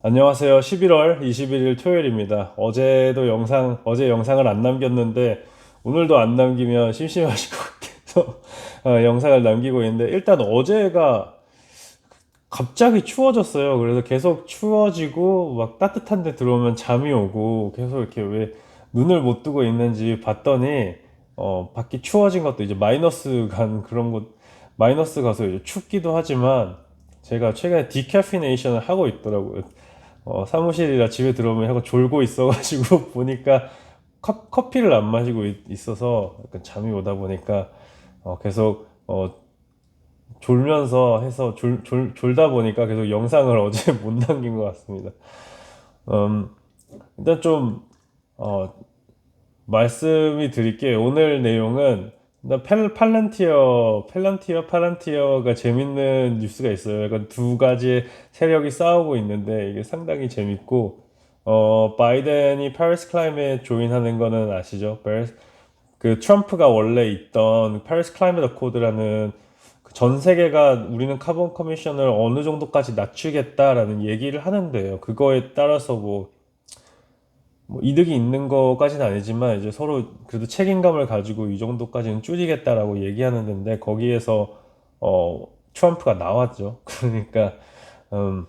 안녕하세요. 11월 21일 토요일입니다. 어제 영상을 안 남겼는데, 오늘도 안 남기면 심심하실 것 같아서, 영상을 남기고 있는데, 일단 어제가 갑자기 추워졌어요. 그래서 계속 추워지고, 막 따뜻한 데 들어오면 잠이 오고, 계속 이렇게 왜 눈을 못 뜨고 있는지 봤더니, 밖이 추워진 것도 이제 마이너스 가서 이제 춥기도 하지만, 제가 최근에 디캐피네이션을 하고 있더라고요. 사무실이라 집에 들어오면 하고 졸고 있어가지고 보니까 커피를 안 마시고 있어서 약간 잠이 오다 보니까 계속 졸면서 해서 졸다 보니까 계속 영상을 어제 못 남긴 것 같습니다. 음, 일단 좀 어, 말씀이 드릴게요. 오늘 내용은 일단 팔란티어가 재밌는 뉴스가 있어요. 약간 두 가지 세력이 싸우고 있는데 이게 상당히 재밌고, 바이든이 파리스 클라이밋 조인하는 거는 아시죠? 그 트럼프가 원래 있던 파리스 클라이밋 어코드라는 그전 세계가 우리는 카본 커미션을 어느 정도까지 낮추겠다라는 얘기를 하는데요. 그거에 따라서 뭐 이득이 있는 거까지는 아니지만 이제 서로 그래도 책임감을 가지고 이 정도까지는 줄이겠다라고 얘기하는 데인데 거기에서 트럼프가 나왔죠. 그러니까 음,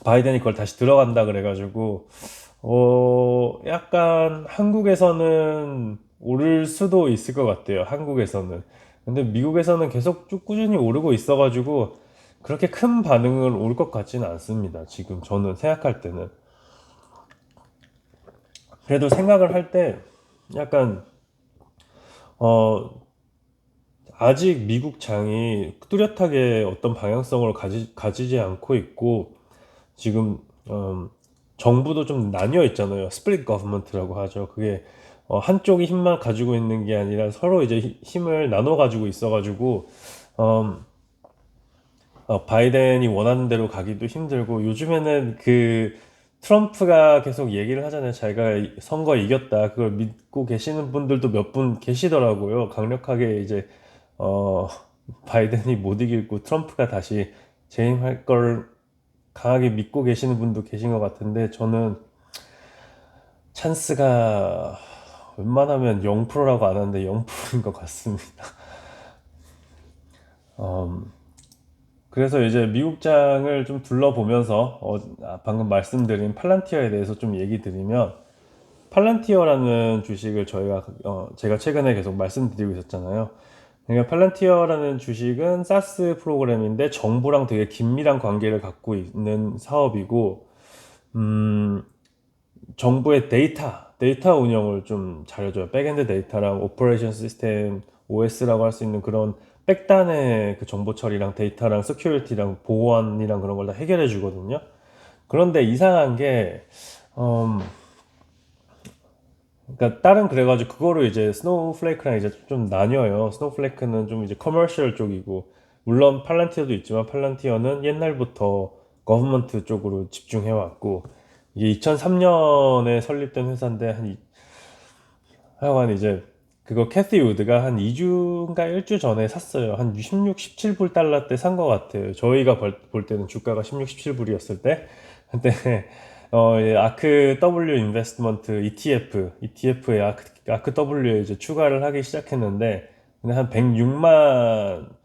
바이든이 그걸 다시 들어간다 그래가지고 약간 한국에서는 오를 수도 있을 것 같아요. 한국에서는. 근데 미국에서는 계속 쭉 꾸준히 오르고 있어가지고 그렇게 큰 반응을 올 것 같지는 않습니다. 지금 저는 생각할 때는. 그래도 생각을 할 때 약간 어 아직 미국 장이 뚜렷하게 어떤 방향성을 가지지 않고 있고 지금 정부도 좀 나뉘어 있잖아요. 스플릿 거버먼트라고 하죠. 그게 한쪽이 힘만 가지고 있는 게 아니라 서로 이제 힘을 나눠 가지고 있어가지고 음, 바이든이 원하는 대로 가기도 힘들고 요즘에는 그 트럼프가 계속 얘기를 하잖아요. 자기가 선거 이겼다. 그걸 믿고 계시는 분들도 몇 분 계시더라고요. 강력하게 이제 어 바이든이 못 이기고 트럼프가 다시 재임할 걸 강하게 믿고 계시는 분도 계신 것 같은데 저는 찬스가 웬만하면 0%라고 안 하는데 0%인 것 같습니다. 그래서 이제 미국장을 좀 둘러보면서 방금 말씀드린 팔란티어에 대해서 좀 얘기 드리면 팔란티어라는 주식을 제가 최근에 계속 말씀드리고 있었잖아요. 그러니까 팔란티어라는 주식은 사스 프로그램인데 정부랑 되게 긴밀한 관계를 갖고 있는 사업이고 정부의 데이터 운영을 좀 잘해줘요. 백엔드 데이터랑 오퍼레이션 시스템, OS라고 할 수 있는 그런 백단의 그 정보 처리랑 데이터랑 세큐리티랑 보안이랑 그런 걸 다 해결해 주거든요. 그런데 이상한 게, 음, 그러니까 다른 그래가지고 그거를 이제 스노우플레이크랑 이제 좀 나뉘어요. 스노우플레이크는 좀 이제 커머셜 쪽이고, 물론 팔란티어도 있지만 팔란티어는 옛날부터 거버먼트 쪽으로 집중해왔고, 이게 2003년에 설립된 회사인데 하여간 이제 그거 캐시 우드가 한 2주인가 1주 전에 샀어요. 한 16, 17불 달러 때 산 것 같아요. 저희가 볼 때는 주가가 16, 17불이었을 때. 근데 예, 아크 W 인베스트먼트 ETF에 아크 W에 이제 추가를 하기 시작했는데 근데 한 106백만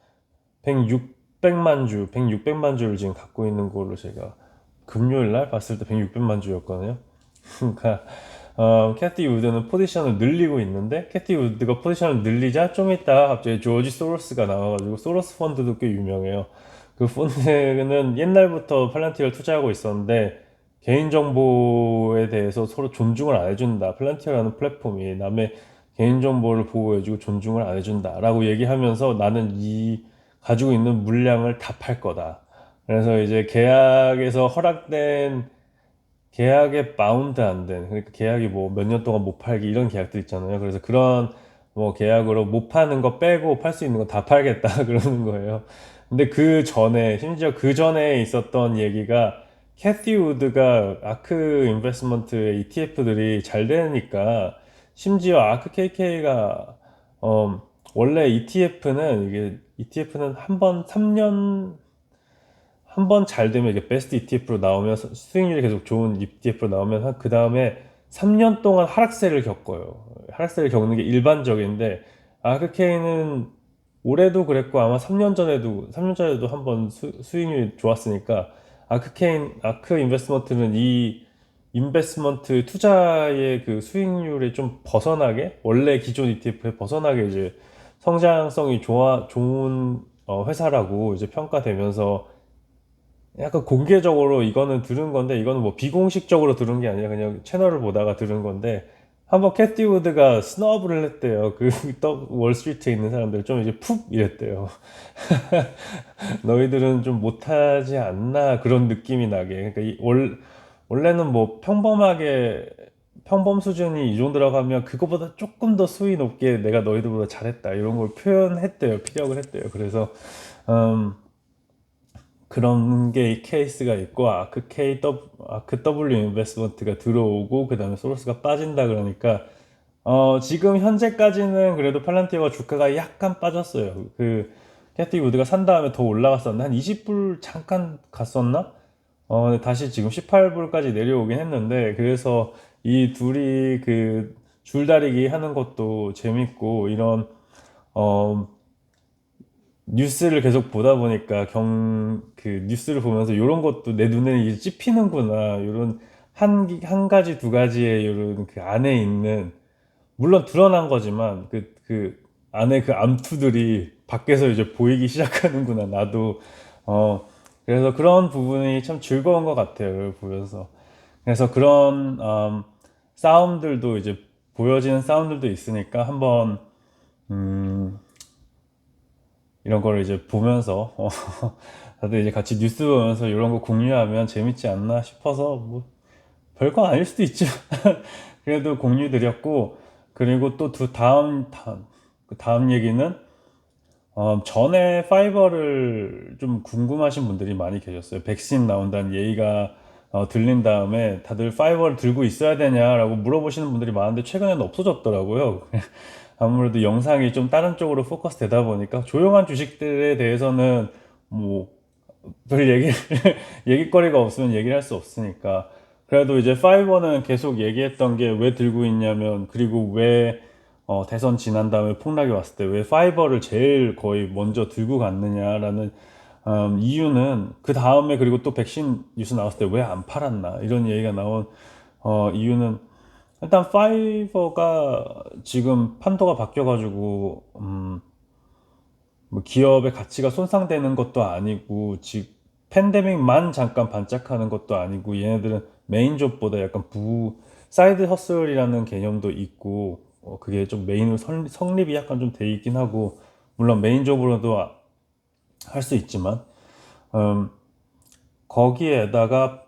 주, 1,600만 주를 지금 갖고 있는 걸로 제가 금요일 날 봤을 때 1,600만 주였거든요. 그러니까 캐티 우드는 포지션을 늘리고 있는데 캐티 우드가 포지션을 늘리자 좀 있다가 갑자기 조지 소로스가 나와가지고 소로스 펀드도 꽤 유명해요. 그 펀드는 옛날부터 팔란티어를 투자하고 있었는데 개인정보에 대해서 서로 존중을 안 해준다. 팔란티어라는 플랫폼이 남의 개인정보를 보호해주고 존중을 안 해준다라고 얘기하면서 나는 이 가지고 있는 물량을 다 팔 거다. 그래서 이제 계약에 바운드 안 된, 그러니까 계약이 뭐 몇 년 동안 못 팔기 이런 계약들 있잖아요. 그래서 그런 뭐 계약으로 못 파는 거 빼고 팔 수 있는 거 다 팔겠다 그러는 거예요. 근데 심지어 그 전에 있었던 얘기가 캐티 우드가 아크 인베스트먼트의 ETF들이 잘 되니까 심지어 아크 KK가 원래 ETF는 한 번 3년 한 번 잘 되면 이게 베스트 ETF로 나오면 수익률이 계속 좋은 ETF로 나오면 그 다음에 3년 동안 하락세를 겪어요. 하락세를 겪는 게 일반적인데 아크케이는 올해도 그랬고 아마 3년 전에도 한번 수익률이 좋았으니까 아크 인베스트먼트는 이 인베스트먼트 투자의 그 수익률에 좀 벗어나게 원래 기존 ETF에 벗어나게 이제 성장성이 좋은 회사라고 이제 평가되면서 약간 공개적으로 이거는 들은 건데 이거는 뭐 비공식적으로 들은 게 아니라 그냥 채널을 보다가 들은 건데 한번 캐티 우드가 스너브를 했대요. 그 월스트리트에 있는 사람들 좀 이제 푹 이랬대요. 너희들은 좀 못하지 않나 그런 느낌이 나게. 그러니까 원래는 뭐 평범 수준이 이 정도라고 하면 그거보다 조금 더 수위 높게 내가 너희들보다 잘했다 이런 걸 표현했대요. 피력을 했대요. 그래서 음, 그런 게 이 케이스가 있고 아크 W 인베스트먼트가 들어오고 그 다음에 소로스가 빠진다 그러니까 지금 현재까지는 그래도 팔란티어가 주가가 약간 빠졌어요. 그 캐티 우드가 산 다음에 더 올라갔었나? 한 20불 잠깐 갔었나? 근데 다시 지금 18불까지 내려오긴 했는데 그래서 이 둘이 그 줄다리기 하는 것도 재밌고 이런 어 뉴스를 계속 보다 보니까 그 뉴스를 보면서 이런 것도 내 눈에 이게 찝히는구나. 이런 한 가지 두 가지의 이런 그 안에 있는 물론 드러난 거지만 그 안에 그 암투들이 밖에서 이제 보이기 시작하는구나. 나도 그래서 그런 부분이 참 즐거운 것 같아요. 이걸 보면서 그래서 그런 싸움들도 이제 보여지는 싸움들도 있으니까 한번 음, 이런 거를 이제 보면서 다들 이제 같이 뉴스 보면서 이런 거 공유하면 재밌지 않나 싶어서 뭐 별거 아닐 수도 있죠. 그래도 공유 드렸고 그리고 또 그 다음 얘기는 전에 파이버를 좀 궁금하신 분들이 많이 계셨어요. 백신 나온다는 얘기가 들린 다음에 다들 파이버를 들고 있어야 되냐라고 물어보시는 분들이 많은데 최근에는 없어졌더라고요. 아무래도 영상이 좀 다른 쪽으로 포커스 되다 보니까 조용한 주식들에 대해서는 뭐 별 얘기거리가 없으면 얘기를 할 수 없으니까 그래도 이제 파이버는 계속 얘기했던 게 왜 들고 있냐면 그리고 왜 대선 지난 다음에 폭락이 왔을 때 왜 파이버를 제일 거의 먼저 들고 갔느냐라는 이유는 그 다음에 그리고 또 백신 뉴스 나왔을 때 왜 안 팔았나 이런 얘기가 나온 이유는 일단 파이버가 지금 판도가 바뀌어가지고 뭐 기업의 가치가 손상되는 것도 아니고 팬데믹만 잠깐 반짝하는 것도 아니고 얘네들은 메인 잡보다 약간 사이드 허슬이라는 개념도 있고 그게 좀 메인으로 성립이 약간 좀 돼 있긴 하고 물론 메인 잡으로도 할 수 있지만 음, 거기에다가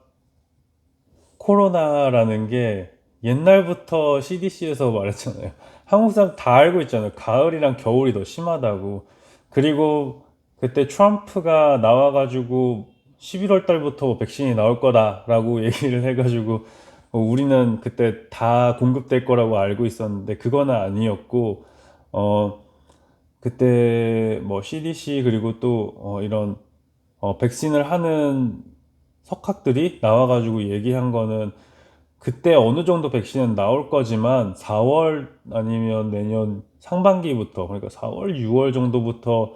코로나라는 게 옛날부터 CDC에서 말했잖아요. 한국 사람 다 알고 있잖아요. 가을이랑 겨울이 더 심하다고. 그리고 그때 트럼프가 나와가지고 11월 달부터 백신이 나올 거다라고 얘기를 해가지고 우리는 그때 다 공급될 거라고 알고 있었는데 그거는 아니었고 어 그때 뭐 CDC 그리고 또 이런 백신을 하는 석학들이 나와가지고 얘기한 거는 그때 어느 정도 백신은 나올 거지만 4월 아니면 내년 상반기부터 그러니까 4월, 6월 정도부터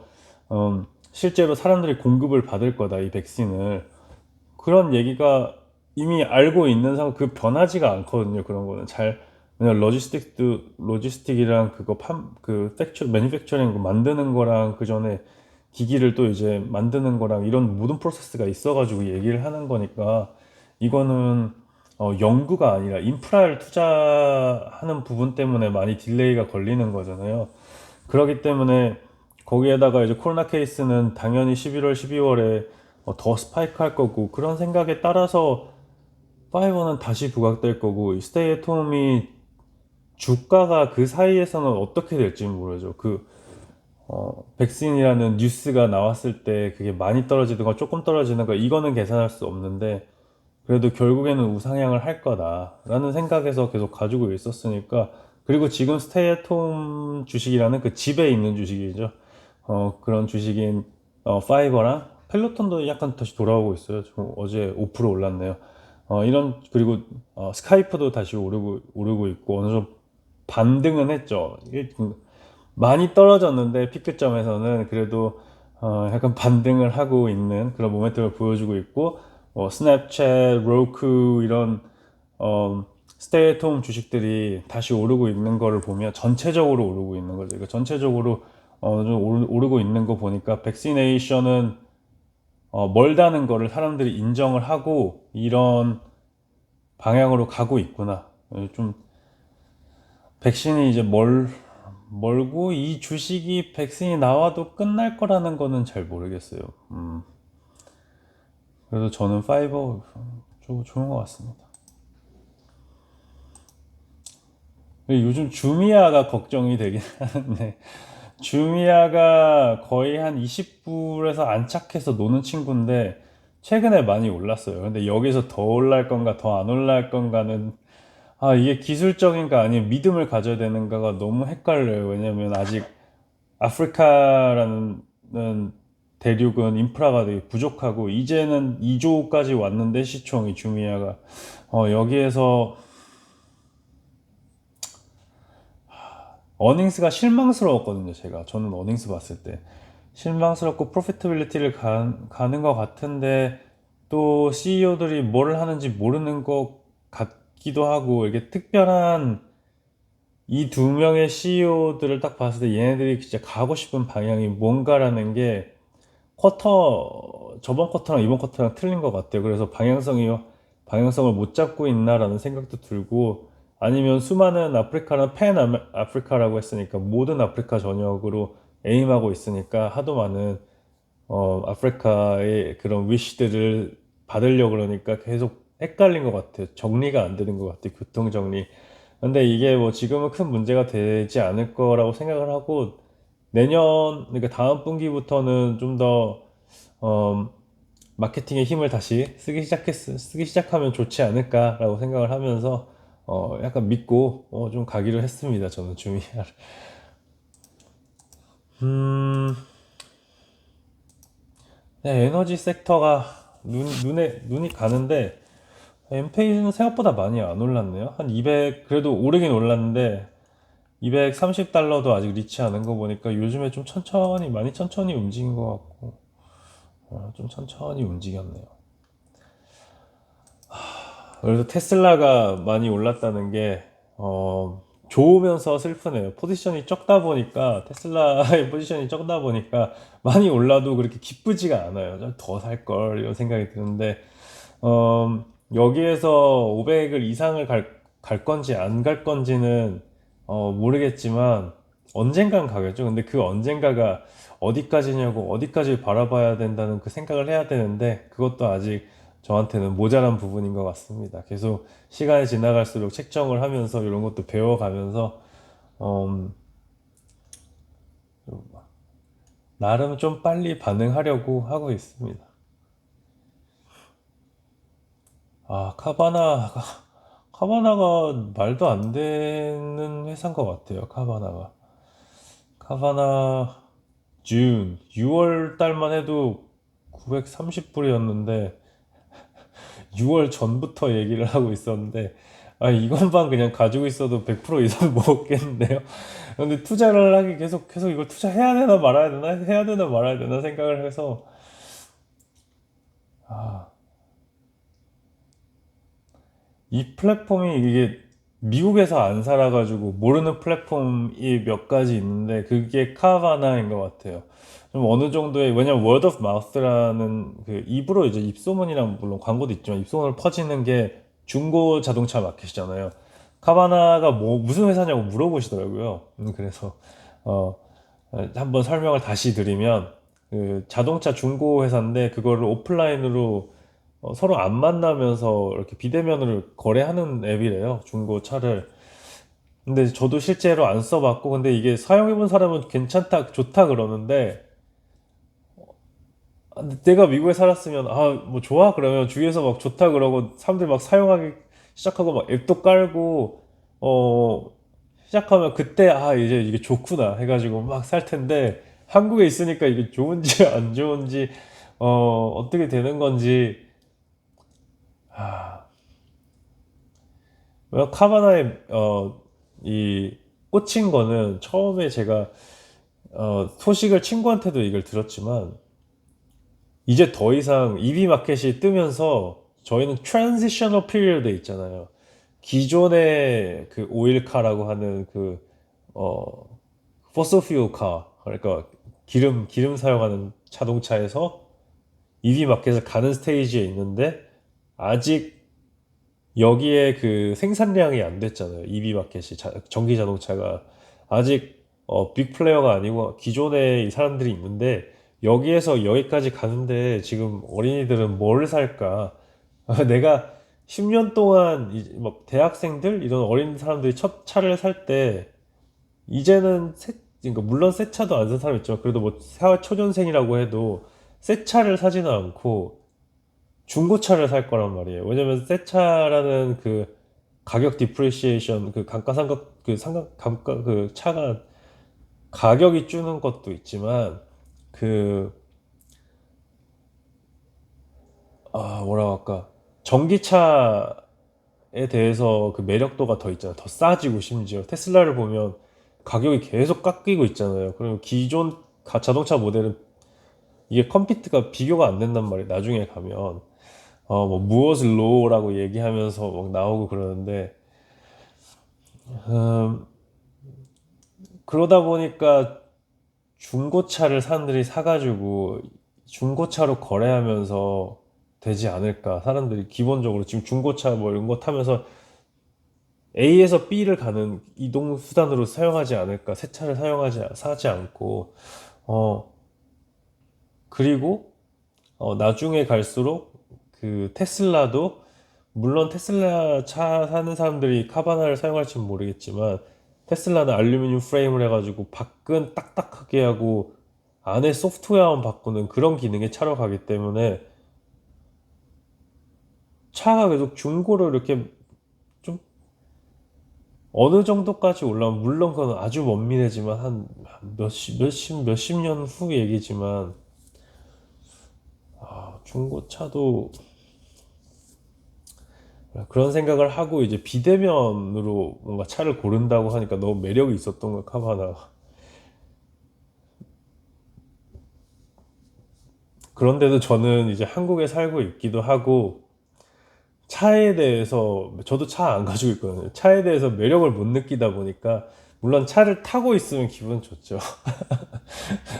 실제로 사람들이 공급을 받을 거다 이 백신을 그런 얘기가 이미 알고 있는 상황 그 변하지가 않거든요 그런 거는 잘 왜냐 로지스틱이랑 그거 매니팩처링 만드는 거랑 그 전에 기기를 또 이제 만드는 거랑 이런 모든 프로세스가 있어가지고 얘기를 하는 거니까 이거는 연구가 아니라 인프라를 투자하는 부분 때문에 많이 딜레이가 걸리는 거잖아요. 그렇기 때문에 거기에다가 이제 코로나 케이스는 당연히 11월, 12월에 더 스파이크 할 거고 그런 생각에 따라서 파이버는 다시 부각될 거고 스테이 앳 홈이 주가가 그 사이에서는 어떻게 될지 모르죠. 백신이라는 뉴스가 나왔을 때 그게 많이 떨어지든가 조금 떨어지는가 이거는 계산할 수 없는데 그래도 결국에는 우상향을 할 거다라는 생각에서 계속 가지고 있었으니까 그리고 지금 스테이 앳홈 주식이라는 그 집에 있는 주식이죠. 그런 주식인 파이버랑 펠로톤도 약간 다시 돌아오고 있어요. 좀 어제 5% 올랐네요. 그리고 스카이프도 다시 오르고 있고 어느 정도 반등은 했죠. 이게 많이 떨어졌는데 피크점에서는 그래도 약간 반등을 하고 있는 그런 모멘텀을 보여주고 있고, 스냅챗, roku 이런 스테이트홈 주식들이 다시 오르고 있는 거를 보면 전체적으로 오르고 있는 거죠. 그러니까 전체적으로 좀 오르고 있는 거 보니까 백시네이션은 멀다는 거를 사람들이 인정을 하고 이런 방향으로 가고 있구나. 좀 백신이 이제 멀고 이 주식이 백신이 나와도 끝날 거라는 거는 잘 모르겠어요. 그래서 저는 파이버 좋은 것 같습니다. 요즘 주미아가 걱정이 되긴 하는데, 주미아가 거의 한 20불에서 안착해서 노는 친구인데 최근에 많이 올랐어요. 근데 여기서 더 올랄 건가 더 안 올랄 건가는, 이게 기술적인가 아니면 믿음을 가져야 되는가가 너무 헷갈려요. 왜냐면 아직 아프리카라는 대륙은 인프라가 되게 부족하고 이제는 2조까지 왔는데 시총이 주미아가 여기에서 어닝스가 실망스러웠거든요. 저는 어닝스 봤을 때 실망스럽고 프로피터빌리티를 가는 것 같은데, 또 CEO들이 뭘 하는지 모르는 것 같기도 하고, 이게 특별한 이 두 명의 CEO들을 딱 봤을 때 얘네들이 진짜 가고 싶은 방향이 뭔가라는 게 저번 쿼터랑 이번 쿼터랑 틀린 것 같아요. 그래서 방향성을 못 잡고 있나라는 생각도 들고, 아니면 수많은 아프리카는 팬 아프리카라고 했으니까 모든 아프리카 전역으로 에임하고 있으니까 하도 많은 아프리카의 그런 위시들을 받으려고 그러니까 계속 헷갈린 것 같아요. 정리가 안 되는 것 같아요. 교통 정리. 근데 이게 뭐 지금은 큰 문제가 되지 않을 거라고 생각을 하고, 그러니까 다음 분기부터는 좀 더 마케팅의 힘을 다시 쓰기 시작하면 좋지 않을까라고 생각을 하면서 약간 믿고 좀 가기로 했습니다. 저는 주미야를. 음, 네, 에너지 섹터가 눈이 가는데, 엔페이는 생각보다 많이 안 올랐네요. 한 200, 그래도 오르긴 올랐는데 230달러도 아직 리치 않은 거 보니까 요즘에 좀 많이 천천히 움직인 것 같고, 좀 천천히 움직였네요. 그래서 테슬라가 많이 올랐다는 게 좋으면서 슬프네요. 테슬라의 포지션이 적다 보니까 많이 올라도 그렇게 기쁘지가 않아요. 더 살 걸 이런 생각이 드는데, 여기에서 500을 이상을 갈 건지 안 갈 건지는 모르겠지만 언젠간 가겠죠. 근데 그 언젠가가 어디까지냐고, 어디까지 바라봐야 된다는 그 생각을 해야 되는데, 그것도 아직 저한테는 모자란 부분인 것 같습니다. 계속 시간이 지나갈수록 책정을 하면서 이런 것도 배워가면서 음, 나름 좀 빨리 반응하려고 하고 있습니다. 카바나가 말도 안 되는 회사인 것 같아요. 카바나 6월 달만 해도 930불이었는데 6월 전부터 얘기를 하고 있었는데, 이것만 그냥 가지고 있어도 100% 이상 먹었겠는데요. 근데 투자를 하기 계속 이걸 투자해야 되나 말아야 되나 해야 되나 말아야 되나 생각을 해서, 아, 이 플랫폼이 이게 미국에서 안 살아가지고 모르는 플랫폼이 몇 가지 있는데 그게 카바나인 것 같아요. 좀 어느 정도의, 왜냐면 word of mouth라는 그 입으로 이제 입소문이랑 물론 광고도 있지만 입소문을 퍼지는 게 중고 자동차 마켓이잖아요. 카바나가 무슨 회사냐고 물어보시더라고요. 그래서 어, 한번 설명을 다시 드리면, 그 자동차 중고 회사인데 그거를 오프라인으로 서로 안 만나면서 이렇게 비대면으로 거래하는 앱이래요. 중고차를. 근데 저도 실제로 안 써봤고, 근데 이게 사용해본 사람은 괜찮다, 좋다 그러는데, 근데 내가 미국에 살았으면, 뭐 좋아? 그러면 주위에서 막 좋다 그러고, 사람들이 막 사용하기 시작하고, 막 앱도 깔고, 어, 시작하면 그때, 이제 이게 좋구나 해가지고 막 살 텐데, 한국에 있으니까 이게 좋은지 안 좋은지, 어떻게 되는 건지. 아, 카바나에 이 꽂힌 거는 처음에 제가 소식을 친구한테도 이걸 들었지만 이제 더 이상 EV 마켓이 뜨면서 저희는 트랜지셔널 피리어드 있잖아요. 기존의 그 오일카라고 하는 그 포스 퓨어 카, 그러니까 기름 사용하는 자동차에서 EV 마켓을 가는 스테이지에 있는데 아직 여기에 그 생산량이 안 됐잖아요. EV 마켓이 전기 자동차가 아직 빅 플레이어가 아니고 기존에 이 사람들이 있는데 여기에서 여기까지 가는데 지금 어린이들은 뭘 살까? 내가 10년 동안 막 대학생들 이런 어린 사람들이 첫 차를 살 때 이제는 그러니까 물론 새 차도 안 산 사람 있지만 그래도 뭐 초년생이라고 해도 새 차를 사지는 않고 중고차를 살 거란 말이에요. 왜냐면 새 차라는 그 가격 디프리시에이션 그 감가상각 그 상각 감가 그 차가 가격이 주는 것도 있지만 그 뭐라고 할까 전기차에 대해서 그 매력도가 더 있잖아요. 더 싸지고 심지어 테슬라를 보면 가격이 계속 깎이고 있잖아요. 그리고 기존 자동차 모델은 이게 컴피트가 비교가 안 된단 말이에요. 나중에 가면 뭐 무엇을 로우라고 얘기하면서 막 나오고 그러는데 음, 그러다 보니까 중고차를 사람들이 사가지고 중고차로 거래하면서 되지 않을까. 사람들이 기본적으로 지금 중고차 뭐 이런 거 타면서 A에서 B를 가는 이동 수단으로 사용하지 않을까. 새 차를 사지 않고 어 그리고 나중에 갈수록 그 테슬라도 물론 테슬라 차 사는 사람들이 카바나를 사용할지는 모르겠지만 테슬라는 알루미늄 프레임을 해가지고 밖은 딱딱하게 하고 안에 소프트웨어만 바꾸는 그런 기능의 차로 가기 때문에 차가 계속 중고로 이렇게 좀 어느 정도까지 올라오면 물론 그건 아주 먼 미래지만 한 몇십 년 후 얘기지만 중고차도 그런 생각을 하고 이제 비대면으로 뭔가 차를 고른다고 하니까 너무 매력이 있었던 거 카바나가. 그런데도 저는 이제 한국에 살고 있기도 하고 차에 대해서 저도 차 안 가지고 있거든요. 차에 대해서 매력을 못 느끼다 보니까 물론 차를 타고 있으면 기분 좋죠.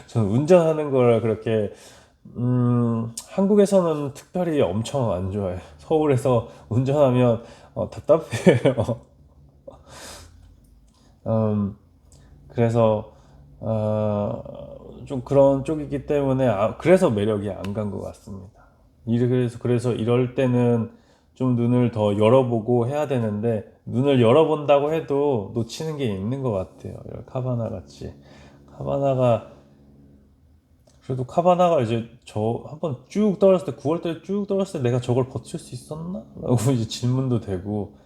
저는 운전하는 걸 그렇게 한국에서는 특별히 엄청 안 좋아해요. 서울에서 운전하면 답답해요. 음, 그래서 좀 그런 쪽이기 때문에 그래서 매력이 안 간 것 같습니다. 그래서 이럴 때는 좀 눈을 더 열어보고 해야 되는데 눈을 열어본다고 해도 놓치는 게 있는 것 같아요. 카바나 같이 카바나가 그래도 카바나가 이제 저 한번 쭉 떨었을 때 9월달에 쭉 떨었을 때 내가 저걸 버틸 수 있었나? 라고 이제 질문도 되고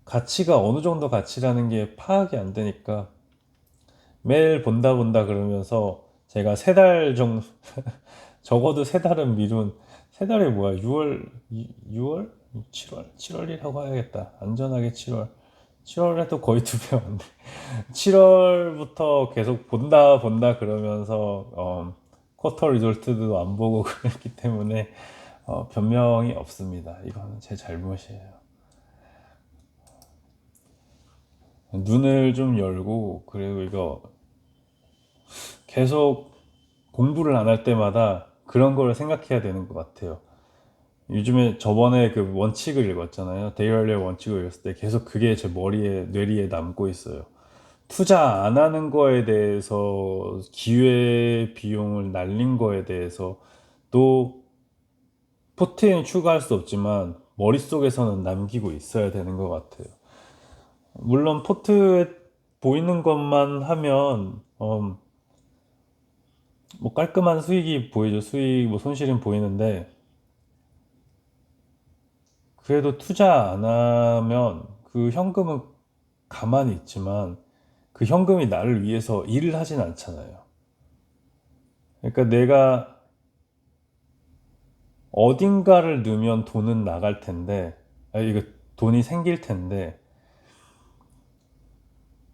가치가 어느 정도 가치라는 게 파악이 안 되니까 매일 본다 그러면서 제가 3달 정도 적어도 3달은 미룬 3달이 뭐야 6월 7월이라고 해야겠다 안전하게 7월에도 거의 2배였는데 7월부터 계속 본다 그러면서 쿼터 리졸트도 안 보고 그랬기 때문에 변명이 없습니다. 이거는 제 잘못이에요. 눈을 좀 열고 그리고 이거 계속 공부를 안 할 때마다 그런 걸 생각해야 되는 것 같아요. 요즘에 저번에 그 원칙을 읽었잖아요. 데이얼리의 원칙을 읽었을 때 계속 그게 제 뇌리에 남고 있어요. 투자 안 하는 거에 대해서 기회 비용을 날린 거에 대해서 또 포트에는 추가할 수 없지만 머릿속에서는 남기고 있어야 되는 것 같아요. 물론 포트에 보이는 것만 하면 뭐 깔끔한 수익이 보이죠. 수익 뭐 손실은 보이는데 그래도 투자 안 하면 그 현금은 가만히 있지만 그 현금이 나를 위해서 일을 하진 않잖아요. 그러니까 내가 어딘가를 넣으면 돈은 나갈 텐데, 이거 돈이 생길 텐데,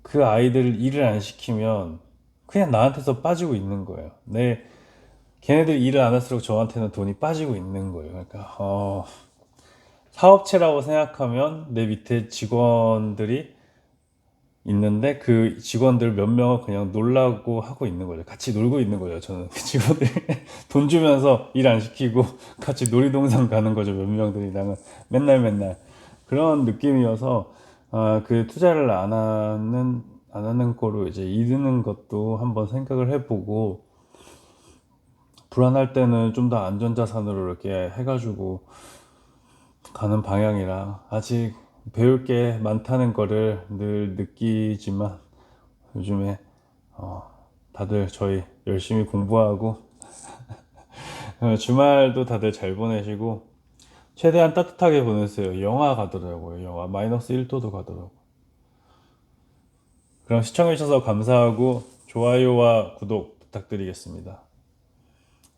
그 아이들 일을 안 시키면 그냥 나한테서 빠지고 있는 거예요. 걔네들 일을 안 할수록 저한테는 돈이 빠지고 있는 거예요. 그러니까, 사업체라고 생각하면 내 밑에 직원들이 있는데 그 직원들 몇 명을 그냥 놀라고 하고 있는 거죠. 같이 놀고 있는 거죠. 저는 그 직원들 돈 주면서 일 안 시키고 같이 놀이동산 가는 거죠. 몇 명들이랑은 맨날 그런 느낌이어서 그 투자를 안 하는 거로 이제 이르는 것도 한번 생각을 해보고 불안할 때는 좀 더 안전자산으로 이렇게 해가지고 가는 방향이라 아직 배울 게 많다는 거를 늘 느끼지만 요즘에 다들 저희 열심히 공부하고 주말도 다들 잘 보내시고 최대한 따뜻하게 보내세요. 영하 가더라고요. 영하 마이너스 1도도 가더라고요. 그럼 시청해주셔서 감사하고 좋아요와 구독 부탁드리겠습니다.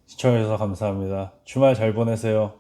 시청해주셔서 감사합니다. 주말 잘 보내세요.